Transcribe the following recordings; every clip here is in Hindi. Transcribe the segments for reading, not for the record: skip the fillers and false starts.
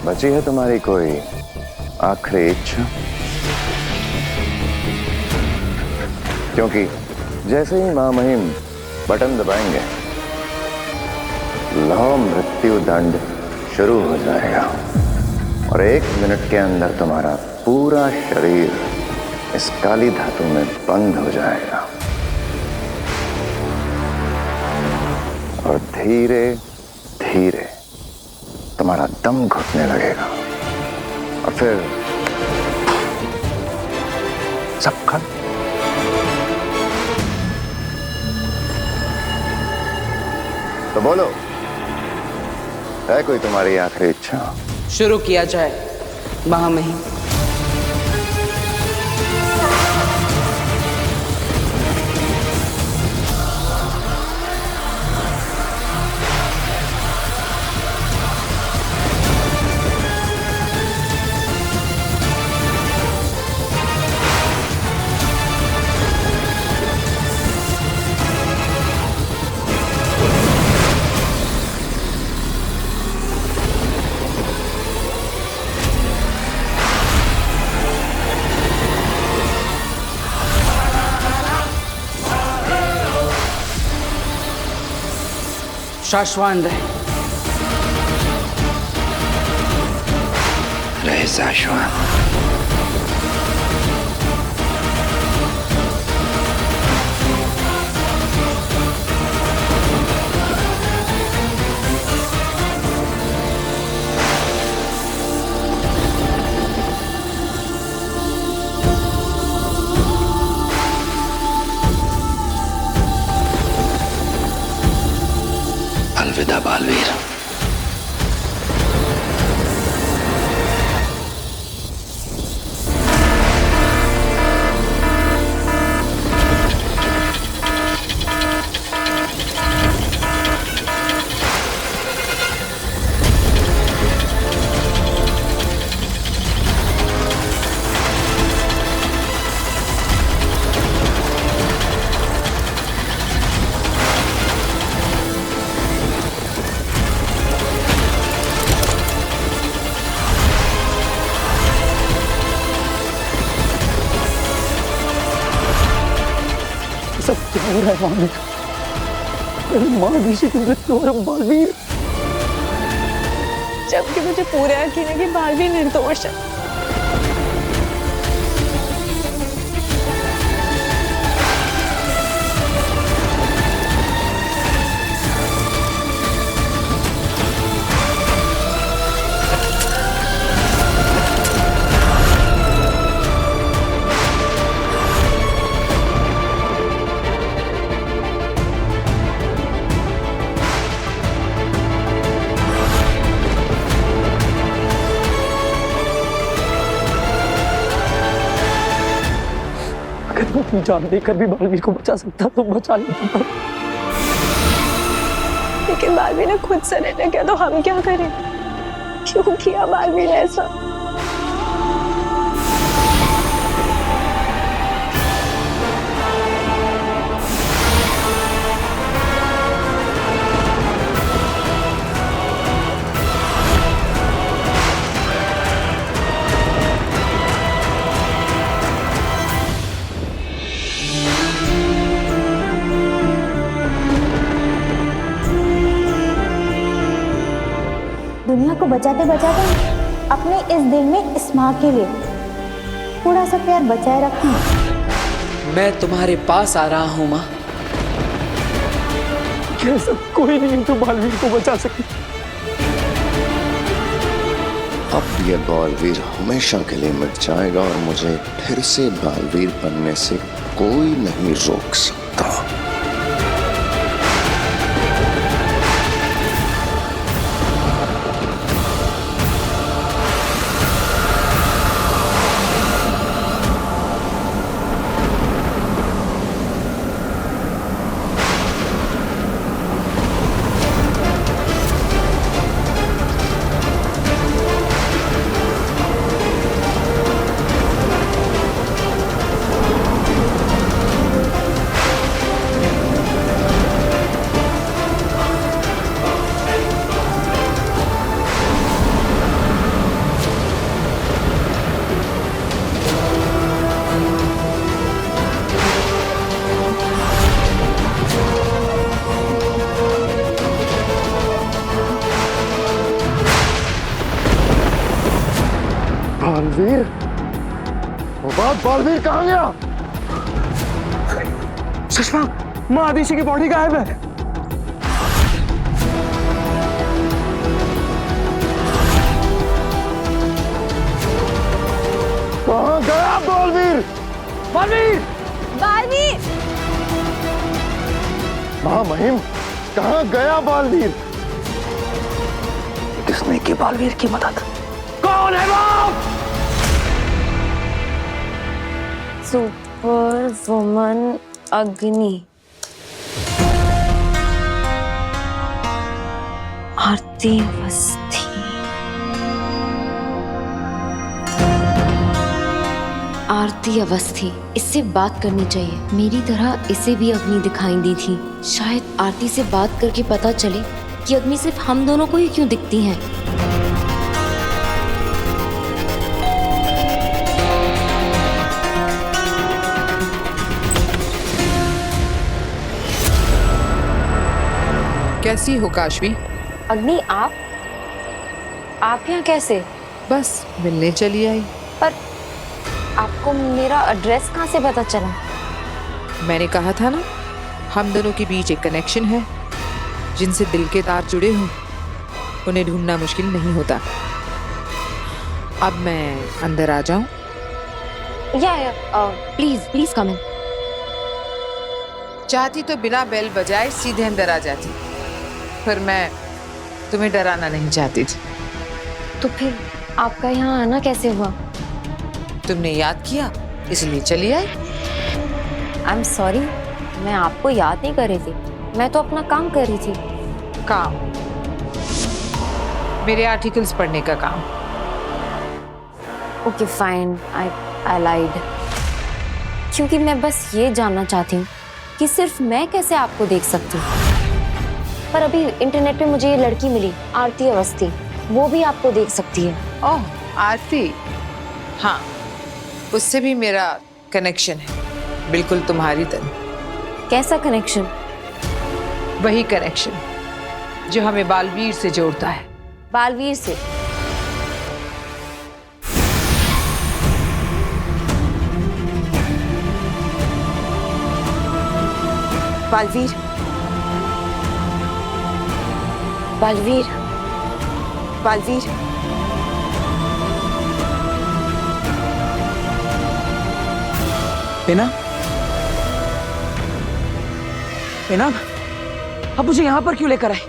बची है तुम्हारी कोई आखिरी इच्छा? क्योंकि जैसे ही महामहिम बटन दबाएंगे, लौ मृत्यु दंड शुरू हो जाएगा और 1 मिनट के अंदर तुम्हारा पूरा शरीर इस काली धातु में बंद हो जाएगा और धीरे धीरे तुम्हारा दम घुटने लगेगा और फिर सब खत्म। तो बोलो, है कोई तुम्हारी आखिरी इच्छा? शुरू किया जाए महामहिम। शाश्वान रहे शाश्वान। अलविदा बालवीर। सब क्या हो रहा है बालवीर? मेरी माँ ऋषि की मृत्यु हो रहा है बालवीर। जबकि मुझे पूरा यकीन है कि बालवीर निर्दोष है। अगर मैं अपनी जान देकर भी बालवीर को बचा सकता तो बचा लेता था। लेकिन बालवीर ने खुद सरेंडर किया तो हम क्या करें? क्यों किया बालवीर ने ऐसा? दुनिया को बचाते बचाते अपने इस दिल में इस माँ के लिए थोड़ा सा प्यार बचाए रखना। मैं तुम्हारे पास आ रहा हूँ माँ। कैसा कोई नहीं तो बालवीर को बचा सके। अब ये बालवीर हमेशा के लिए मिट जाएगा और मुझे फिर से बालवीर बनने से कोई नहीं रोक सकता। बालवीर, बालवीर कहाँ गया? सुषमा, माँ आदिशी की बॉडी गायब है। कहाँ गया बालवीर? बालवीर! बालवीर! महामहिम, कहाँ गया बालवीर? किसने की बालवीर की मदद? कौन है वो? सुपर वुमन अग्नि, आरती अवस्थी। आरती अवस्थी, इससे बात करनी चाहिए। मेरी तरह इसे भी अग्नि दिखाई दी थी। शायद आरती से बात करके पता चले कि अग्नि सिर्फ हम दोनों को ही क्यों दिखती हैं। कैसी हो काशवी? अग्नि, आप यहाँ कैसे? बस मिलने चली आई। पर आपको मेरा एड्रेस कहाँ से पता चला? मैंने कहा था ना, हम दोनों के बीच एक कनेक्शन है। जिनसे दिल के तार जुड़े हों उन्हें ढूंढना मुश्किल नहीं होता। अब मैं अंदर आ जाऊं? प्लीज कम इन। चाहती तो बिना बेल बजाए सीधे अंदर आ जाती, पर मैं तुम्हें डराना नहीं चाहती थी। तो फिर आपका यहाँ आना कैसे हुआ? तुमने याद किया इसलिए चली आई। आई एम सॉरी, मैं आपको याद नहीं कर रही थी। मैं तो अपना काम कर रही थी। काम? मेरे आर्टिकल्स पढ़ने का काम। ओके फाइन, आई लाइड। क्योंकि मैं बस ये जानना चाहती हूँ कि सिर्फ मैं कैसे आपको देख सकती हूँ। पर अभी इंटरनेट पे मुझे ये लड़की मिली, आरती अवस्थी, वो भी आपको देख सकती है। ओह, आरती। हाँ, उससे भी मेरा कनेक्शन है, बिल्कुल तुम्हारी तरह। कैसा कनेक्शन? वही कनेक्शन जो हमें बालवीर से जोड़ता है। बालवीर से? बालवीर, बालवीर, बालवीर, मीना, मीना, अब मुझे यहाँ पर क्यों लेकर आए?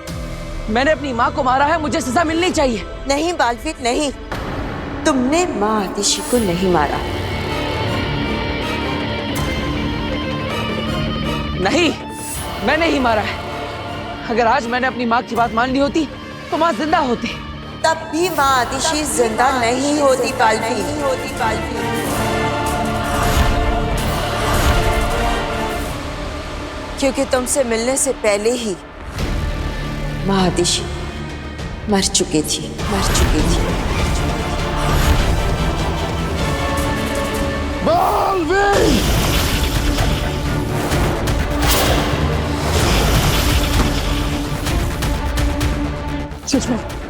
मैंने अपनी माँ को मारा है, मुझे सजा मिलनी चाहिए। नहीं बालवीर नहीं, तुमने माँ आतिशी को नहीं मारा। नहीं, मैंने ही मारा है। अगर आज मैंने अपनी माँ की बात मान ली होती तो माँ जिंदा होती। तब भी माँ आतिशी जिंदा नहीं होती बालवीर। क्योंकि तुमसे मिलने से पहले ही माँ आतिशी मर चुकी थी। बालवीर!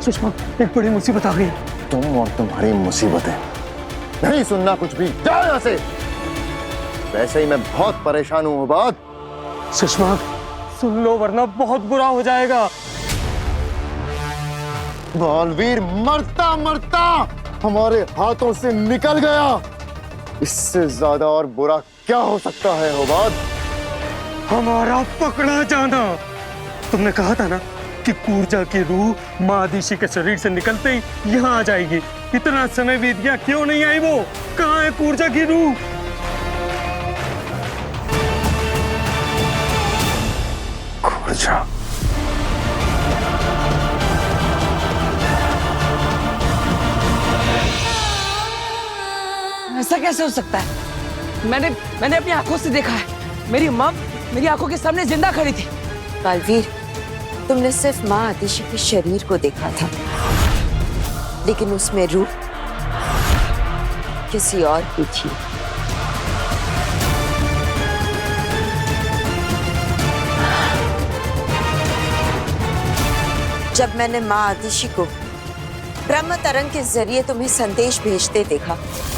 सुषमा, एक बड़ी मुसीबत आ गई। तुम और तुम्हारी मुसीबतें, नहीं सुनना कुछ भी। जाओ यहाँ से। वैसे ही मैं बहुत परेशान हूँ उबाद। सुषमा, सुन लो वरना बहुत बुरा हो जाएगा। बालवीर मरता मरता हमारे हाथों से निकल गया। इससे ज्यादा और बुरा क्या हो सकता है उबाद? हमारा पकड़ा जाना। तुमने कहा था ना कि कूर्जा की रूह माँ आदिशी के शरीर से निकलते ही यहाँ आ जाएगी। इतना समय बीत गया, क्यों नहीं आई वो? कहाँ है कूर्जा की रूह? कूर्जा, ऐसा कैसे हो सकता है? मैंने अपनी आंखों से देखा है। मेरी माँ मेरी आंखों के सामने जिंदा खड़ी थी। बालवीर, तुमने सिर्फ माँ आतिशी के शरीर को देखा था, लेकिन उसमें रूह किसी और की थी। जब मैंने माँ आतिशी को ब्रह्म तरंग के जरिए तुम्हें संदेश भेजते देखा।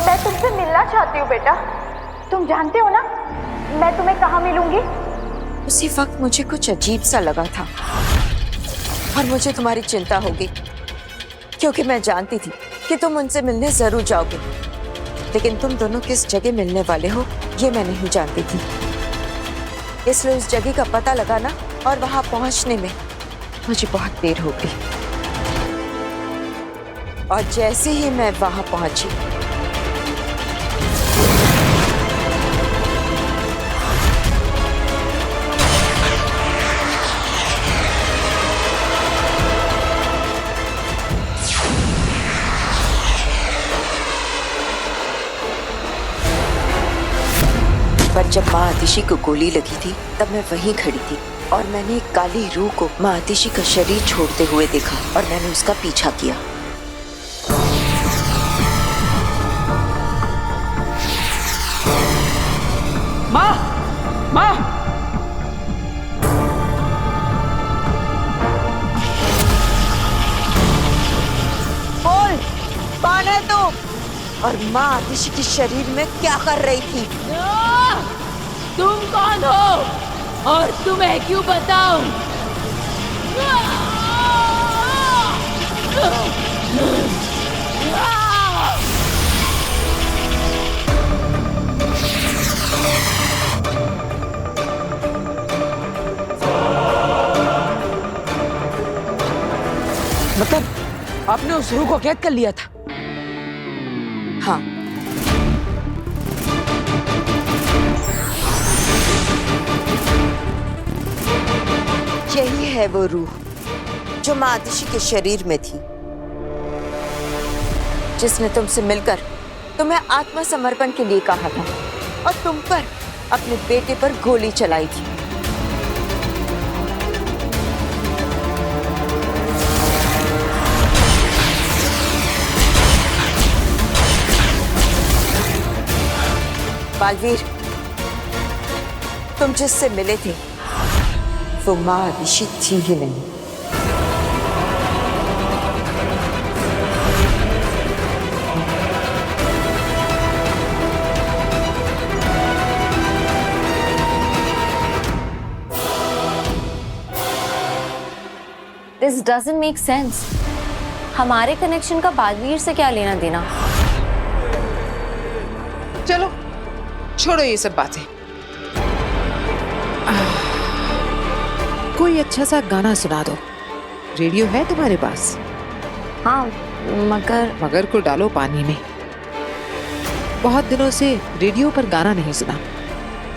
मैं तुमसे मिलना चाहती हूँ बेटा। तुम जानते हो ना मैं तुम्हें कहाँ मिलूंगी? उसी वक्त मुझे कुछ अजीब सा लगा था और मुझे तुम्हारी चिंता होगी, क्योंकि मैं जानती थी कि तुम उनसे मिलने जरूर जाओगे, लेकिन तुम दोनों किस जगह मिलने वाले हो ये मैं नहीं जानती थी। इसलिए उस जगह का पता लगाना और वहां पहुंचने में मुझे बहुत देर हो गई। और जैसे ही मैं वहां पहुंची, पर जब माँ आतिशी को गोली लगी थी तब मैं वहीं खड़ी थी और मैंने एक काली रूह को माँ आतिशी का शरीर छोड़ते हुए देखा और मैंने उसका पीछा किया। माँ, माँ, बोल, कौन है तू? और माँ आतिशी के शरीर में क्या कर रही थी? तुम कौन हो और तुम्हें क्यों बताऊं? मतलब आपने उस रूह को कैद कर लिया था? हाँ, यही है वो रूह जो माँ आतिशी के शरीर में थी, जिसने तुमसे मिलकर तुम्हें आत्मसमर्पण के लिए कहा था और तुम पर अपने बेटे पर गोली चलाई थी। बालवीर, तुम जिससे मिले थे वो माँ आतिशी थी ही नहीं। This doesn't make sense. हमारे कनेक्शन का बालवीर से क्या लेना देना? चलो छोड़ो ये सब बातें। कोई अच्छा सा गाना सुना दो। रेडियो है तुम्हारे पास? हाँ, मगर को डालो पानी में। बहुत दिनों से रेडियो पर गाना नहीं सुना।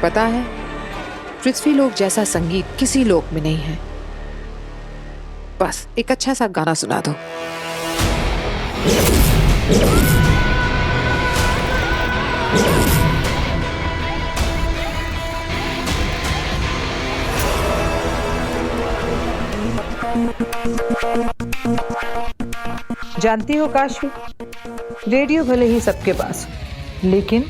पता है, पृथ्वी लोक जैसा संगीत किसी लोक में नहीं है। बस एक अच्छा सा गाना सुना दो। जानती हो काशवी, रेडियो भले ही सबके पास हो, लेकिन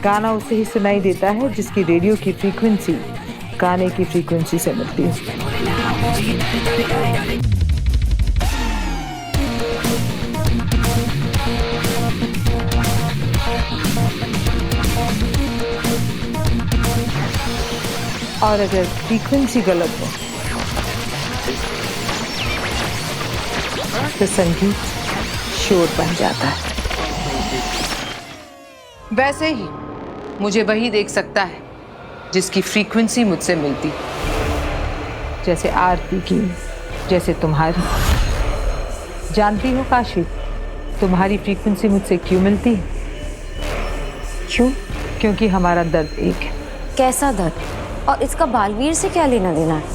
गाना उसे ही सुनाई देता है जिसकी रेडियो की फ्रीक्वेंसी गाने की फ्रीक्वेंसी से मिलती है। और अगर फ्रीक्वेंसी गलत हो तो संगीत शोर बन जाता है। वैसे ही मुझे वही देख सकता है जिसकी फ्रीक्वेंसी मुझसे मिलती। जैसे आरती की, जैसे तुम्हारी। जानती हो काशी, तुम्हारी फ्रीक्वेंसी मुझसे क्यों मिलती है? क्यों? क्योंकि हमारा दर्द एक है। कैसा दर्द? और इसका बालवीर से क्या लेना देना है?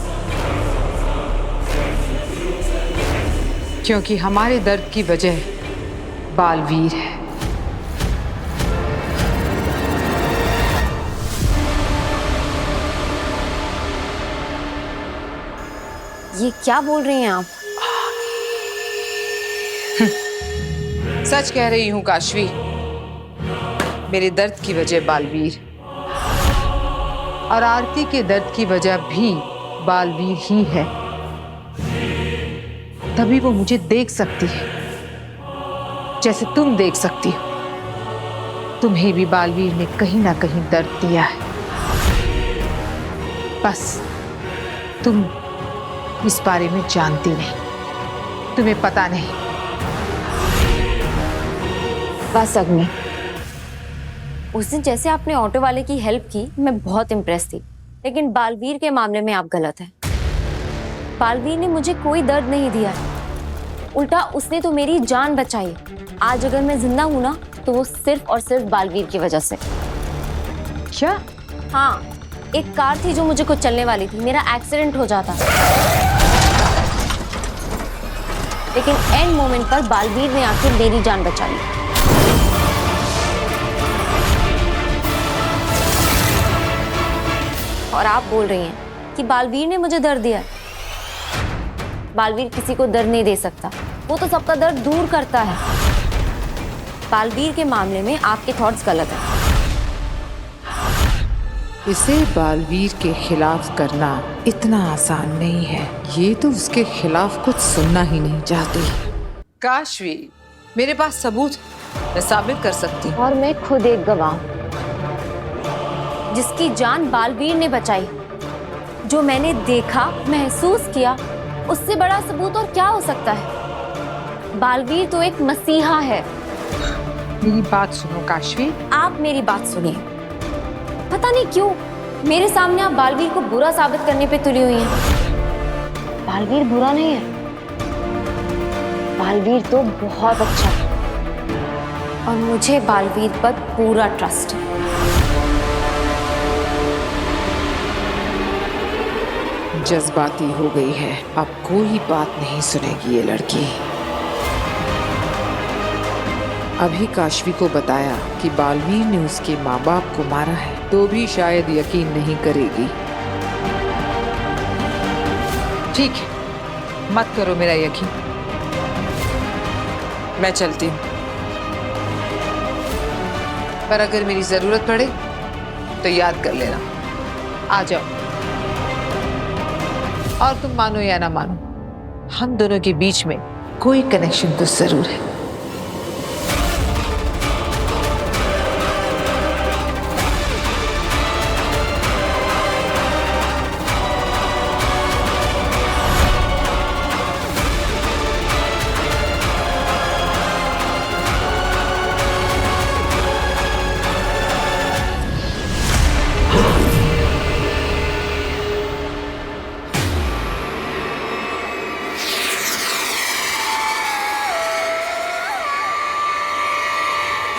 क्योंकि हमारे दर्द की वजह बालवीर है। ये क्या बोल रही हैं आप? सच कह रही हूं काशवी, मेरे दर्द की वजह बालवीर और आरती के दर्द की वजह भी बालवीर ही है। तभी वो मुझे देख सकती है जैसे तुम देख सकती हो, तुम्हें भी बालवीर ने कहीं ना कहीं दर्द दिया है। बस तुम इस बारे में जानती नहीं, तुम्हें पता नहीं। बस अग्नि, उस दिन जैसे आपने ऑटो वाले की हेल्प की, मैं बहुत इम्प्रेस थी, लेकिन बालवीर के मामले में आप गलत हैं। बालवीर ने मुझे कोई दर्द नहीं दिया, उल्टा उसने तो मेरी जान बचाई। आज अगर मैं जिंदा हूं ना, तो वो सिर्फ और सिर्फ बालवीर की वजह से। क्या? हाँ, एक कार थी जो मुझे कुछ चलने वाली थी, मेरा एक्सीडेंट हो जाता, लेकिन एंड मोमेंट पर बालवीर ने आकर मेरी जान बचा ली। और आप बोल रही हैं कि बालवीर ने मुझे दर्द दिया। बालवीर किसी को दर्द नहीं दे सकता, वो तो सबका दर्द दूर करता है। बालवीर के मामले में आपके थॉट्स गलत हैं। इसे बालवीर के खिलाफ करना इतना आसान नहीं है। ये तो उसके खिलाफ कुछ सुनना ही नहीं चाहती। काशवी, मेरे पास सबूत, मैं साबित कर सकती हूँ। और मैं खुद एक गवाह, जिसकी जान बालवीर ने बचाई। जो मैंने देखा, महसूस किया, उससे बड़ा सबूत और क्या हो सकता है? बालवीर तो एक मसीहा है। मेरी बात सुनो काशवी। आप मेरी बात सुनिए। पता नहीं क्यों मेरे सामने आप बालवीर को बुरा साबित करने पे तुली हुई हैं। बालवीर बुरा नहीं है, बालवीर तो बहुत अच्छा है, और मुझे बालवीर पर पूरा ट्रस्ट है। जज्बाती हो गई है, अब कोई बात नहीं सुनेगी ये लड़की। अभी काशवी को बताया कि बालवीर ने उसके माँ बाप को मारा है, तो भी शायद यकीन नहीं करेगी। ठीक है, मत करो मेरा यकीन। मैं चलती हूँ, पर अगर मेरी जरूरत पड़े तो याद कर लेना। आ जाओ। और तुम मानो या ना मानो, हम दोनों के बीच में कोई कनेक्शन तो जरूर है।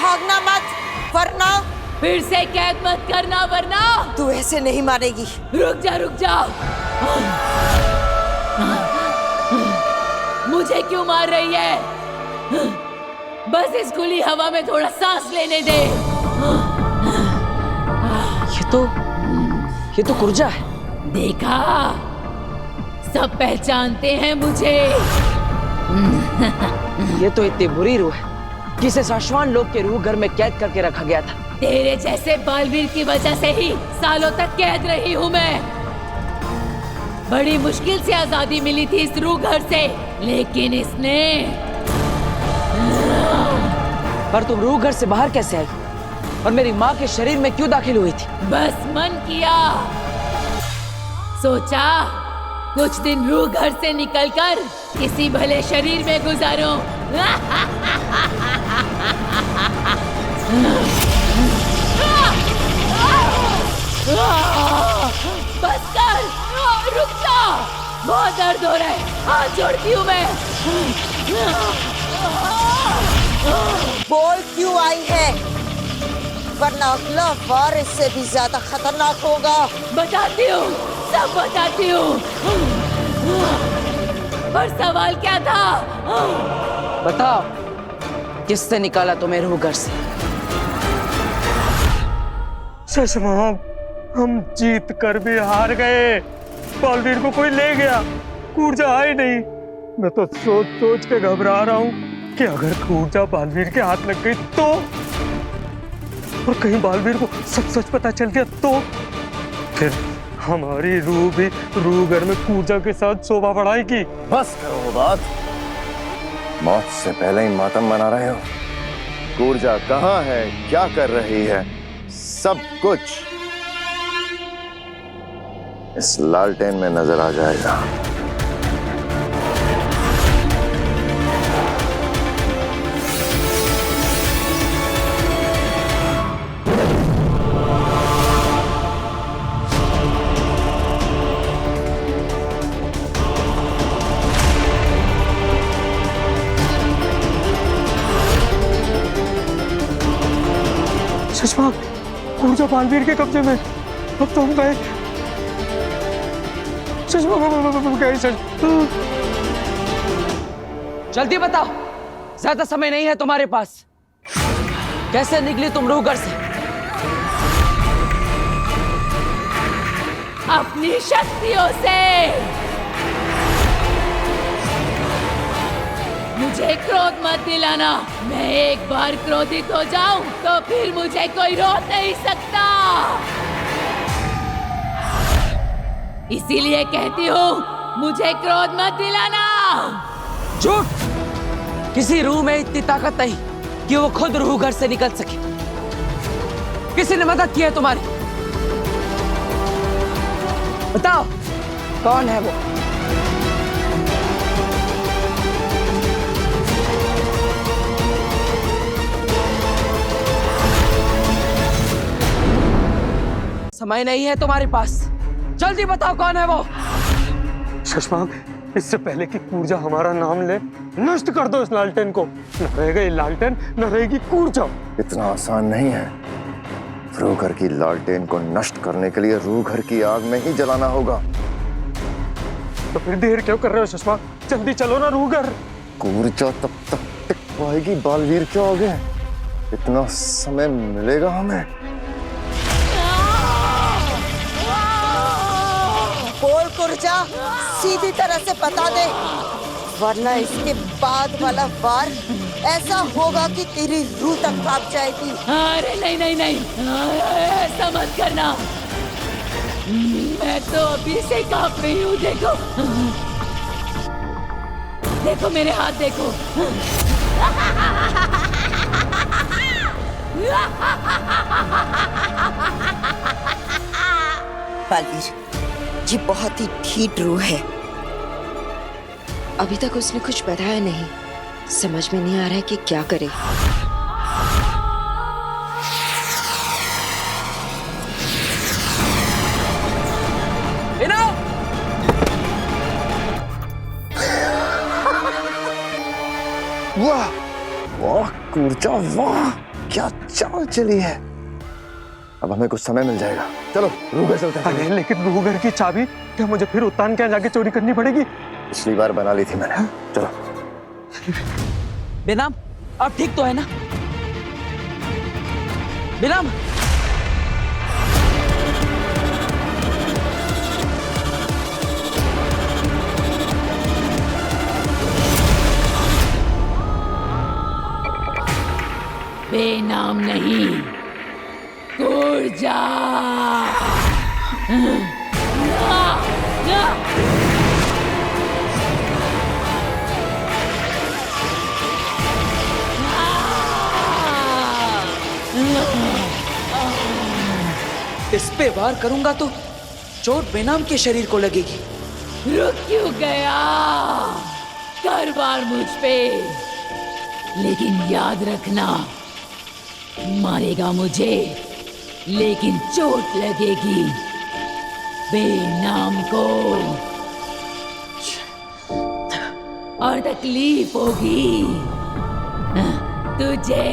भागना मत, वरना फिर से कैद मत करना, वरना तू ऐसे नहीं मारेगी। रुक जा, रुक जा। मुझे क्यों मार रही है? बस इस खुली हवा में थोड़ा सांस लेने दे। ये तो कुर्जा है। देखा, सब पहचानते हैं मुझे। ये तो इतनी बुरी रूह है कि इसे शाश्वान लोग के रूह घर में कैद करके रखा गया था। तेरे जैसे बालवीर की वजह से ही सालों तक कैद रही हूँ मैं। बड़ी मुश्किल से आजादी मिली थी इस रूह घर से, लेकिन इसने। पर तुम रूह घर से बाहर कैसे आई और मेरी माँ के शरीर में क्यों दाखिल हुई थी? बस मन किया, सोचा कुछ दिन रूह घर से निकलकर किसी भले शरीर में गुजारूं। बस कर, रुक जा, बहुत दर्द हो रहा है, हाथ जोड़ती हूँ मैं। बोल क्यों आई है, वरना अगला वार इससे भी ज्यादा खतरनाक होगा। बताती हूँ, सब बताती हूँ। पर सवाल क्या था? बताओ, किससे निकाला तुम्हें रूह घर से? सुषमा, हम जीत कर भी हार गए। बालवीर को कोई ले गया, कूर्जा आई नहीं। मैं तो सोच सोच के घबरा रहा हूँ कि अगर कूर्जा बालवीर के हाथ लग गई तो, और कहीं बालवीर को सब सच पता चल गया तो फिर हमारी रूह भी रूह घर में कूर्जा के साथ शोभा बढ़ाएगी। बस करो बात, मौत से पहले ही मातम मना रहे हो? कूर्जा कहाँ है, क्या कर रही है, सब कुछ इस लालटेन में नजर आ जाएगा। शशांक, कूर्जा बालवीर के कब्जे में। अब तो हम गए। शशांक गए। जल्दी बताओ, ज्यादा समय नहीं है तुम्हारे पास। कैसे निकली तुम रूह घर से? अपनी शक्तियों से। मुझे क्रोध मत दिलाना। मैं एक बार क्रोधित हो जाऊं तो फिर मुझे कोई रोक नहीं सकता। इसीलिए कहती हूँ, मुझे क्रोध मत दिलाना। झूठ! किसी रूह में इतनी ताकत नहीं कि वो खुद रूह घर से निकल सके। किसी ने मदद की है तुम्हारी? बताओ, कौन है वो? समय नहीं है तुम्हारे पास, जल्दी बताओ कौन है वो। शशांक, इससे पहले कि कूर्जा हमारा नाम ले, नष्ट कर दो इस लालटेन को। न रहेगा ये लालटेन, न रहेगी कूर्जा। इतना आसान नहीं है। रूह घर की लालटेन को नष्ट करने के लिए रूह घर की आग में ही जलाना होगा। तो फिर देर क्यों कर रहे हो शशांक? जल्दी चलो ना रूह घर। कूर्जा तब तक टिक पाएगी बालवीर के आगे? इतना समय मिलेगा हमें? बोल कूर्जा, सीधी तरह से बता दे, वरना इसके बाद वाला वार ऐसा होगा कि तेरी रूह तक कांप जाएगी। अरे नहीं नहीं नहीं, ऐसा मत करना। मैं तो अभी से कांप रही हूँ। देखो देखो मेरे हाथ देखो। बालवीर, ये बहुत ही ढीठ रूह है। अभी तक उसने कुछ बताया नहीं। समझ में नहीं आ रहा है कि क्या करे। वाह वाह कूर्जा, वाह क्या चाल चली है। अब हमें कुछ समय मिल जाएगा। चलो रूह घर चलते हैं। अरे लेकिन रूह घर की चाबी क्या मुझे फिर उत्तान के यहाँ जाके चोरी करनी पड़ेगी? पिछली बार बना ली थी मैंने। चलो। बेनाम, अब ठीक तो है ना? बेनाम, बेनाम नहीं, कूर्जा। इस पे वार करूंगा तो चोट बेनाम के शरीर को लगेगी। रुक क्यों गया? कर वार मुझ पे, लेकिन याद रखना, मारेगा मुझे लेकिन चोट लगेगी बेनाम को और तकलीफ होगी तुझे।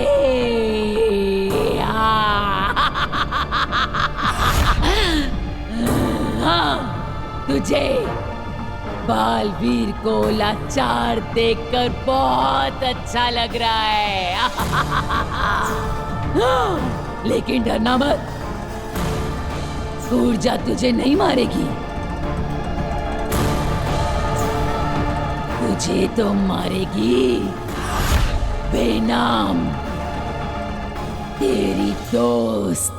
हाँ, तुझे बालवीर को लाचार देखकर बहुत अच्छा लग रहा है। लेकिन डरना मत, कूर्जा तुझे नहीं मारेगी। तुझे तो मारेगी बेनाम, तेरी दोस्त।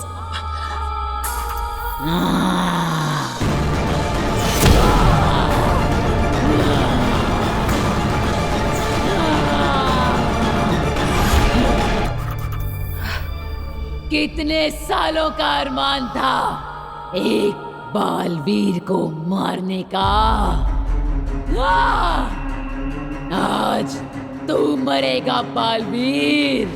कितने सालों का अरमान था एक बालवीर को मारने का। आज तू मरेगा बालवीर।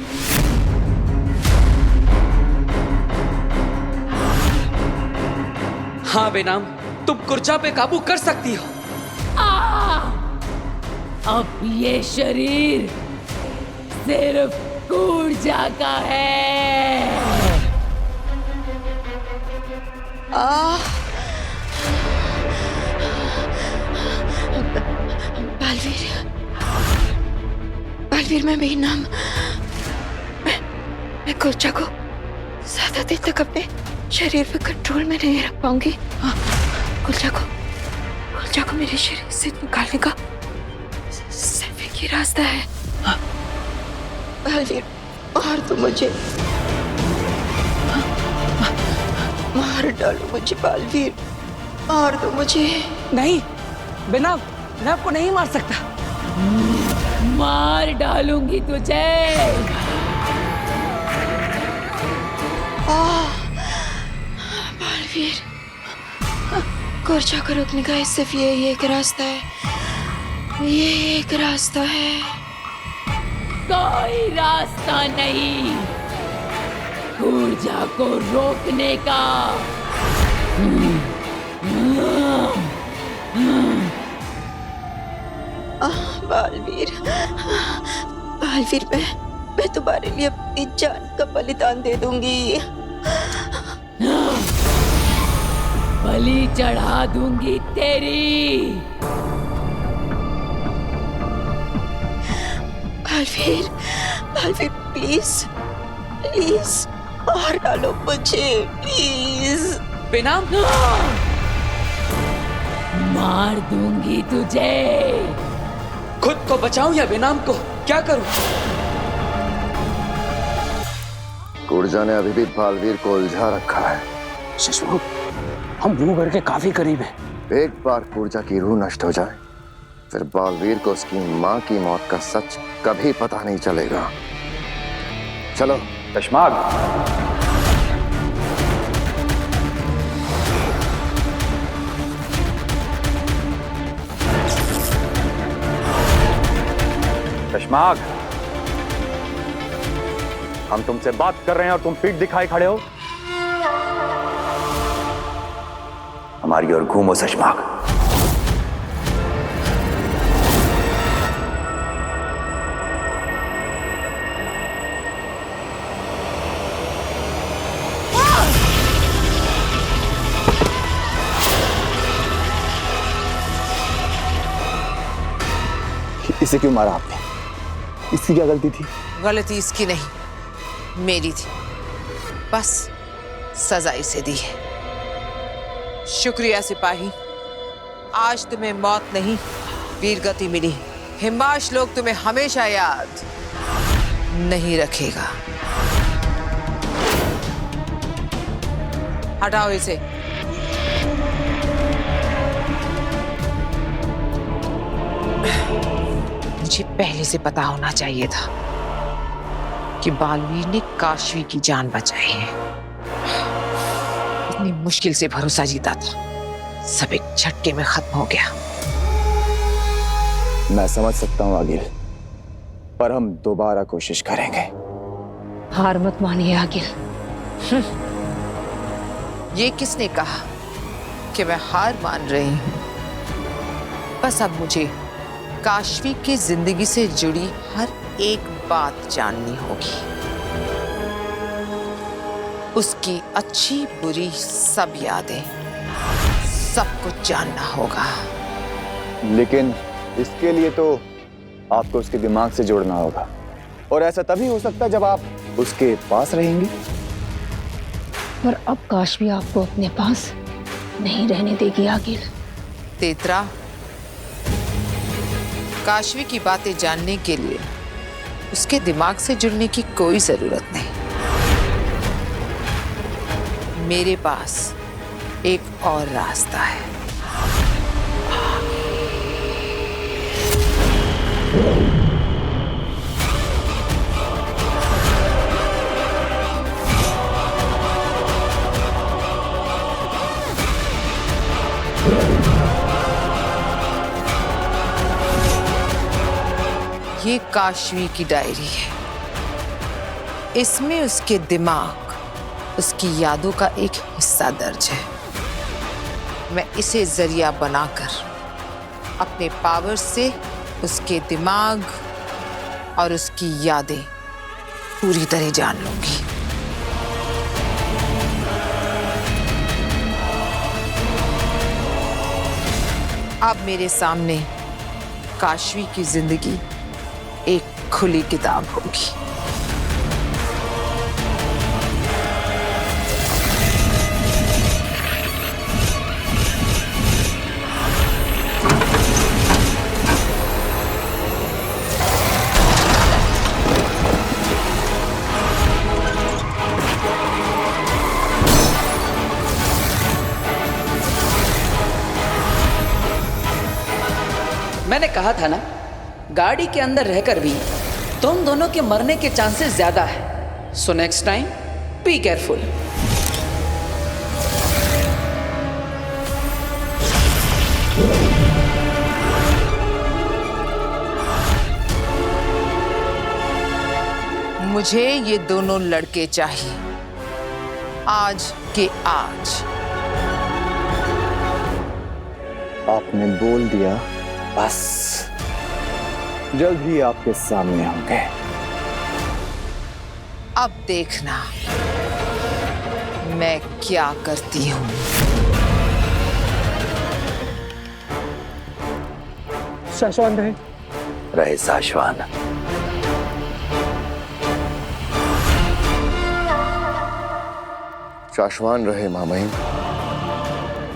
हाँ बेनाम, तुम कुर्जा पे काबू कर सकती हो। अब ये शरीर सिर्फ कुर्जा का है। बालवीर मैं बेनाम, मैं कुर्जा को ज्यादा देर तक अपने शरीर पे कंट्रोल में नहीं रख पाऊंगी। कुर्जा को मेरे शरीर से निकालने का सिर्फ एक ही रास्ता है। बालवीर मार दो मुझे, मार डालो मुझे बालवीर, मार दो मुझे। नहीं बेनाम, मैं आपको नहीं मार सकता। मार डालूंगी तुझे। बालवीर, कुर्जा को रोकने का सिर्फ यही एक रास्ता है, ये एक रास्ता है। कोई रास्ता नहीं कुर्जा को रोकने का। बालवीर, मैं तुम्हारे लिए अपनी जान का बलिदान दे दूंगी। बलि चढ़ा दूंगी तेरी। बालवीर प्लीज मार डालो मुझे, प्लीज। बेनाम, मार दूंगी तुझे। खुद को बचाऊं या बेनाम को, क्या करूं? कुर्जा ने अभी भी बालवीर को उलझा रखा है। शिशु, हम रूह घर के काफी करीब हैं। एक बार कुर्जा की रूह नष्ट हो जाए, फिर बालवीर को उसकी मां की मौत का सच कभी पता नहीं चलेगा। चलो कशमाग। कशमाग, हम तुमसे बात कर रहे हैं और तुम पीठ दिखाए खड़े हो। हमारी ओर घूमो कशमाग। इसे क्यों मारा आपने? इसकी क्या गलती थी? गलती इसकी नहीं, मेरी थी। बस सजा इसे दी है। शुक्रिया सिपाही, आज तुम्हें मौत नहीं वीरगति मिली। हिम्बाश लोग तुम्हें हमेशा याद नहीं रखेगा। हटाओ इसे। मुझे पहले से पता होना चाहिए था कि बालवीर ने काशवी की जान बचाई है। इतनी मुश्किल से भरोसा जीता था, सब एक झटके में खत्म हो गया। मैं समझ सकता हूँ आगिल, पर हम दोबारा कोशिश करेंगे। हार मत मानिए आगिल। ये किसने कहा कि मैं हार मान रही हूं? बस अब मुझे काशवी की जिंदगी से जुड़ी हर एक बात जाननी होगी। उसकी अच्छी बुरी सब यादें, सब कुछ जानना होगा। लेकिन इसके लिए तो आपको उसके दिमाग से जोड़ना होगा, और ऐसा तभी हो सकता है जब आप उसके पास रहेंगी। पर अब काशवी आपको अपने पास नहीं रहने देगी आगिल। तेतरा, काशवी की बातें जानने के लिए उसके दिमाग से जुड़ने की कोई जरूरत नहीं। मेरे पास एक और रास्ता है। ये काशवी की डायरी है। इसमें उसके दिमाग, उसकी यादों का एक हिस्सा दर्ज है। मैं इसे जरिया बनाकर अपने पावर से उसके दिमाग और उसकी यादें पूरी तरह जान लूंगी। अब मेरे सामने काशवी की जिंदगी एक खुली किताब होगी। मैंने कहा था ना, गाड़ी के अंदर रहकर भी तुम दोनों के मरने के चांसेस ज्यादा है। So next time be careful. मुझे ये दोनों लड़के चाहिए, आज के आज। आपने बोल दिया, बस जल्द ही आपके सामने होंगे। अब देखना मैं क्या करती हूँ। शाश्वान रहे। रहे शाश्वान। शाश्वान रहे मामहिम।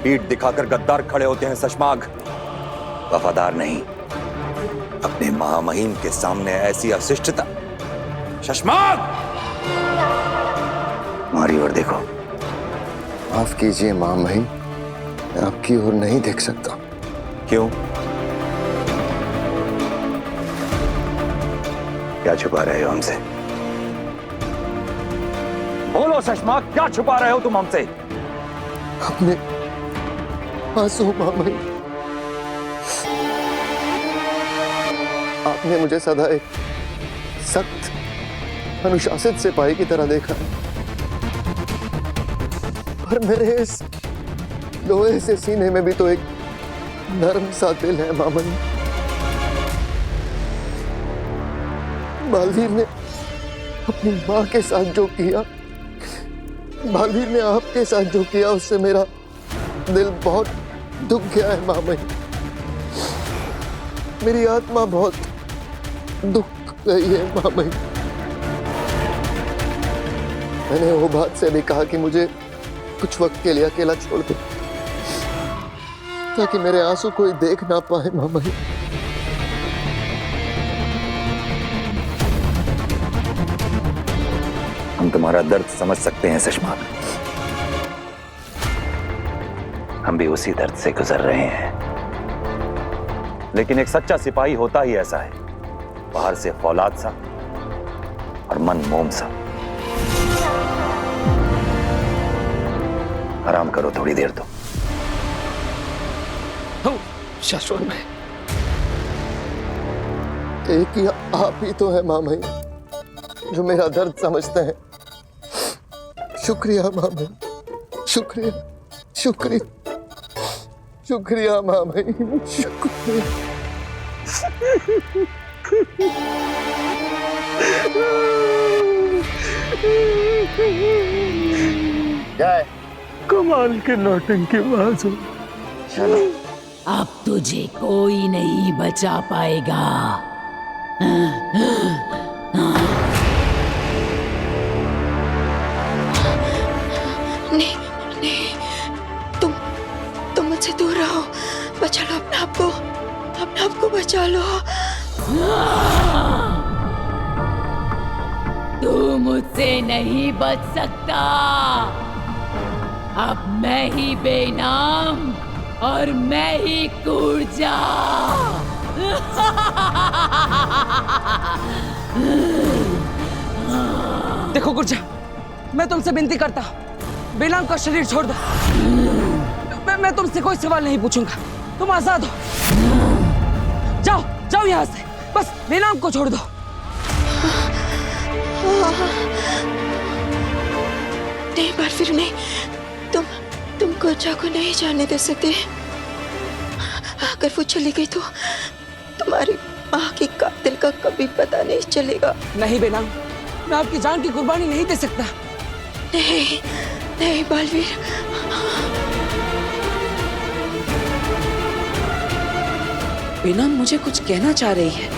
पीठ दिखाकर गद्दार खड़े होते हैं शशमाग, वफादार नहीं। अपने महामहिम के सामने ऐसी अशिष्टता। शशमाग, हमारी ओर देखो। माफ कीजिए महामहिम, मैं आपकी ओर नहीं देख सकता। क्यों? क्या छुपा रहे हो हमसे? बोलो शशमाग, क्या छुपा रहे हो तुम हमसे? अपने आंसू महामहिम। आपने मुझे सदा एक सख्त अनुशासित सिपाही की तरह देखा है, पर मेरे इस लोहे से सीने में भी तो एक नर्म सा दिल है मामन। बालवीर ने अपनी माँ के साथ जो किया, बालवीर ने आपके साथ जो किया, उससे मेरा दिल बहुत दुख गया है मामन। मेरी आत्मा बहुत दुख गई है मामन। मैंने वो बात से भी कहा कि मुझे कुछ वक्त के लिए अकेला छोड़ दे, ताकि मेरे आंसू कोई देख ना पाए मामन। हम तुम्हारा दर्द समझ सकते हैं शशमाग। हम भी उसी दर्द से गुजर रहे हैं। लेकिन एक सच्चा सिपाही होता ही ऐसा है, बाहर से फौलाद सा और मन मोम सा। आराम करो थोड़ी देर तो। शाश्वत में एक ही आप ही तो है मामई जो मेरा दर्द समझते हैं। शुक्रिया मामई, शुक्रिया शुक्रिया शुक्रिया मामई, शुक्रिया। जय कमाल के नौटंकी बाज हो। चलो अब तुझे कोई नहीं बचा पाएगा। नहीं नहीं, तुम मुझसे दूर रहो। बचा लो अपने आप को बचा लो। तू मुझसे नहीं बच सकता। अब मैं ही बेनाम और मैं ही कूर्जा। देखो गुर्जा, मैं तुमसे विनती करता हूँ, बेनाम का शरीर छोड़ दो। मैं तुमसे कोई सवाल नहीं पूछूंगा, तुम आजाद हो। जाओ जाओ यहाँ से, बस बेनाम को छोड़ दो। नहीं बलवीर नहीं, तुम गुर्जा को नहीं जाने दे सकते। अगर वो चली गई तो तुम्हारी माँ की कातिल का कभी पता नहीं चलेगा। नहीं बेनाम, मैं आपकी जान की कुर्बानी नहीं दे सकता। नहीं नहीं बलवीर, बेनाम मुझे कुछ कहना चाह रही है।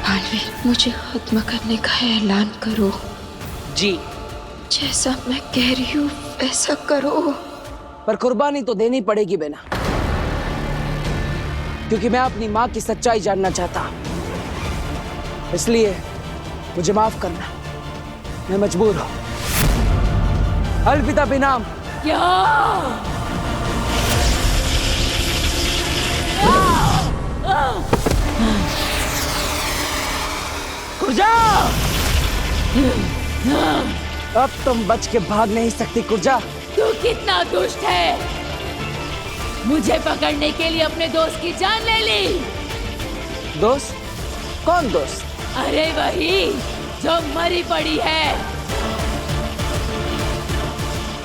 बलवीर, मुझे खत्म करने का ऐलान करो। जी। जैसा मैं कह रही हूँ वैसा करो। पर कुर्बानी तो देनी पड़ेगी बेना, क्योंकि मैं अपनी माँ की सच्चाई जानना चाहता हूँ। इसलिए मुझे माफ करना, मैं मजबूर हूँ। अलविदा बेनाम। क्या? कुर्जा! अब तुम बच के भाग नहीं सकती कुर्जा। तू कितना दुष्ट है, मुझे पकड़ने के लिए अपने दोस्त की जान ले ली। दोस्त? कौन दोस्त? अरे वही जो मरी पड़ी है।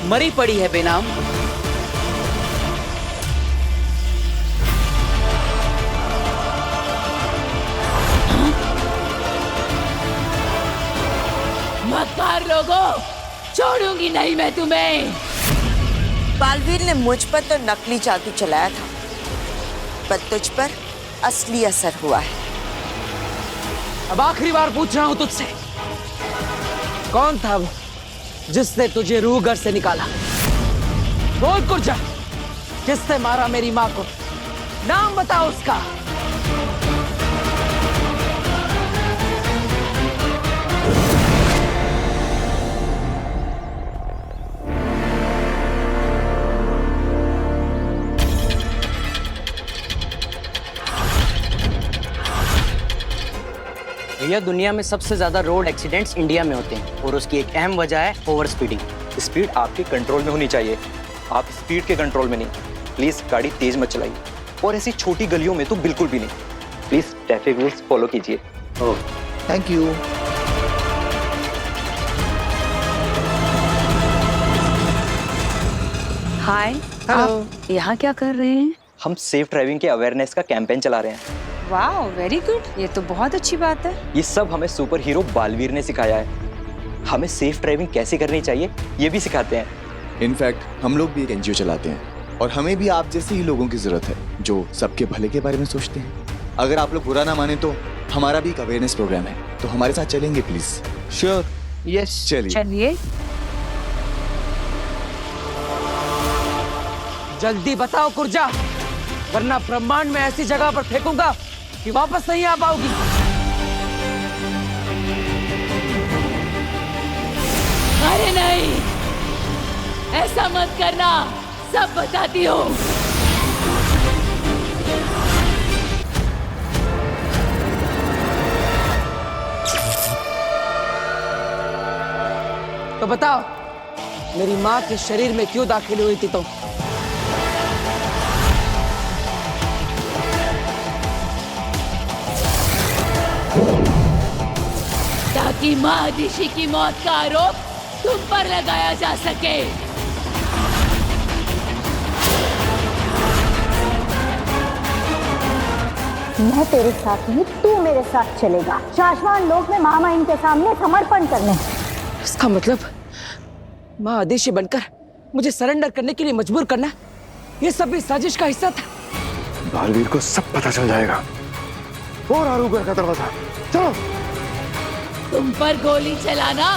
मरी पड़ी है बेनाम? मक्कार लोगों, छोड़ूंगी नहीं मैं तुम्हें। बालवीर ने मुझ पर तो नकली जादू चलाया था, पर तुझ पर असली असर हुआ है। अब आखिरी बार पूछ रहा हूं तुझसे, कौन था वो जिसने तुझे रूह घर से निकाला? बोल कुर्जा, किसने मारा मेरी माँ को? नाम बता उसका। भैया, दुनिया में सबसे ज्यादा रोड एक्सीडेंट्स इंडिया में होते हैं और उसकी एक अहम वजह है ओवर स्पीडिंग। स्पीड आपके कंट्रोल में होनी चाहिए, आप स्पीड के कंट्रोल में नहीं। प्लीज गाड़ी तेज मत चलाइए, और ऐसी छोटी गलियों में तो बिल्कुल भी नहीं। प्लीज ट्रैफिक रूल्स फॉलो कीजिए। ओह, थैंक यू। हाय, आप यहाँ क्या कर रहे हैं? हम सेफ ड्राइविंग के अवेयरनेस का कैंपेन चला रहे हैं। वाह, वेरी गुड, ये तो बहुत अच्छी बात है। ये सब हमें सुपर हीरो बालवीर ने सिखाया है। हमें सेफ ड्राइविंग कैसे करनी चाहिए ये भी सिखाते हैं। इनफैक्ट हम लोग भी एक एनजीओ चलाते हैं और हमें भी आप जैसे ही लोगों की जरूरत है जो सबके भले के बारे में सोचते हैं। अगर आप लोग बुरा ना माने तो हमारा भी एक अवेयरनेस प्रोग्राम है, तो हमारे साथ चलेंगे प्लीज? श्योर, यस, चलिए। जल्दी बताओ कुर्जा, वरना ब्रह्मांड में ऐसी जगह पर फेंकूंगा कि वापस नहीं आ पाओगी। अरे नहीं, ऐसा मत करना, सब बताती हूँ। तो बताओ, मेरी माँ के शरीर में क्यों दाखिल हुई थी तुम? ताकि महादिशी की मौत का आरोप तुम पर लगाया जा सके। मैं तेरे साथ नहीं, तू मेरे साथ चलेगा शाश्वत लोक में महामहिम के सामने समर्पण करने। इसका मतलब महादिशी बनकर मुझे सरेंडर करने के लिए मजबूर करना, ये सब भी साजिश का हिस्सा था। बालवीर को सब पता चल जाएगा। और आरूगर का दरवाजा, चलो। तुम पर गोली चलाना,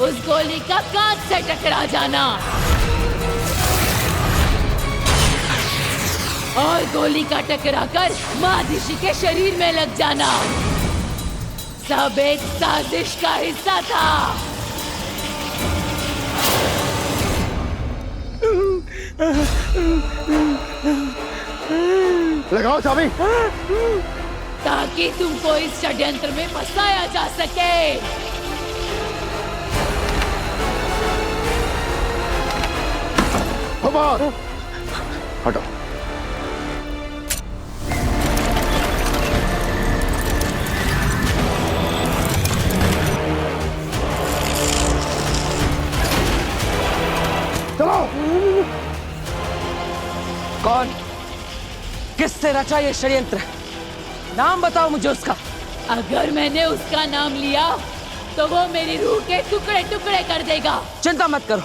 उस गोली का कांच से टकरा जाना, और गोली का टकराकर महादिशी के शरीर में लग जाना, सब एक साजिश का हिस्सा था। लगाओ चाबी, ताकि तुमको इस षड्यंत्र में फंसाया जा सके। हटो। किसने रचा ये षड्यंत्र? नाम बताओ मुझे उसका। अगर मैंने उसका नाम लिया तो वो मेरी रूह के टुकड़े टुकड़े कर देगा। चिंता मत करो,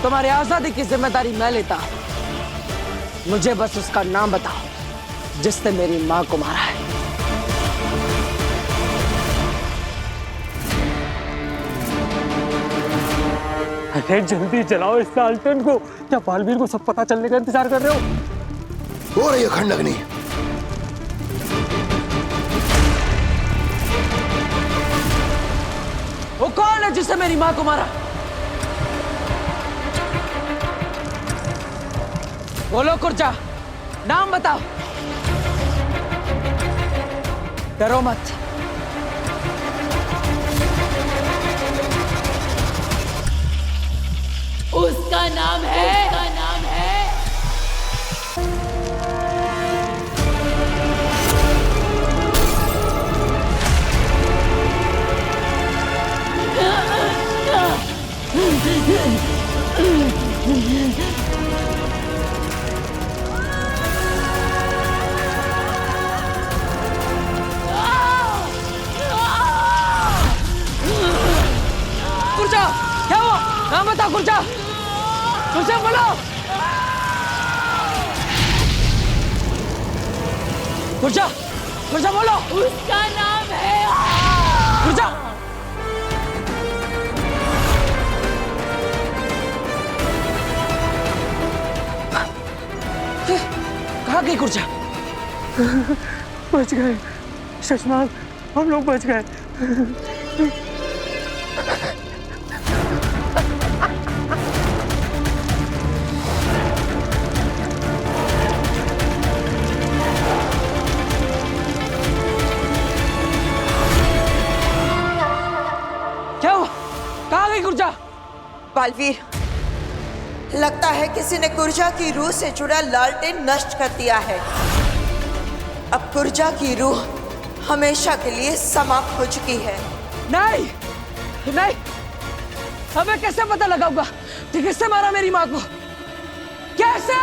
तुम्हारी आजादी की जिम्मेदारी मैं लेता हूं। मुझे बस उसका नाम बताओ जिसने मेरी मां को मारा है। अरे जल्दी जलाओ इस लालटेन को। क्या बालवीर को सब पता चलने का इंतजार कर रहे हो रही है खंडग्नि। वो कौन है जिसने मेरी मां को मारा? बोलो कुर्जा, नाम बताओ। डरो मत। उसका नाम है कुर्जा, क्या हुआ? नाम बताओ कुर्जा। कुर्जा बोलो। कुर्जा, कुर्जा बोलो। उसका नाम है कुर्जा। कहाँ गई कुर्जा? बच गए शशमाग, हम लोग बच गए। क्या हुआ? कहाँ गई कुर्जा? बालवीर, लगता है किसी ने कुर्जा की रूह से जुड़ा लालटेन नष्ट कर दिया है। अब कुर्जा की रूह हमेशा के लिए समाप्त हो चुकी है। नहीं, नहीं, हमें कैसे पता लगाऊंगा कि किसने मारा मेरी माँ को? कैसे?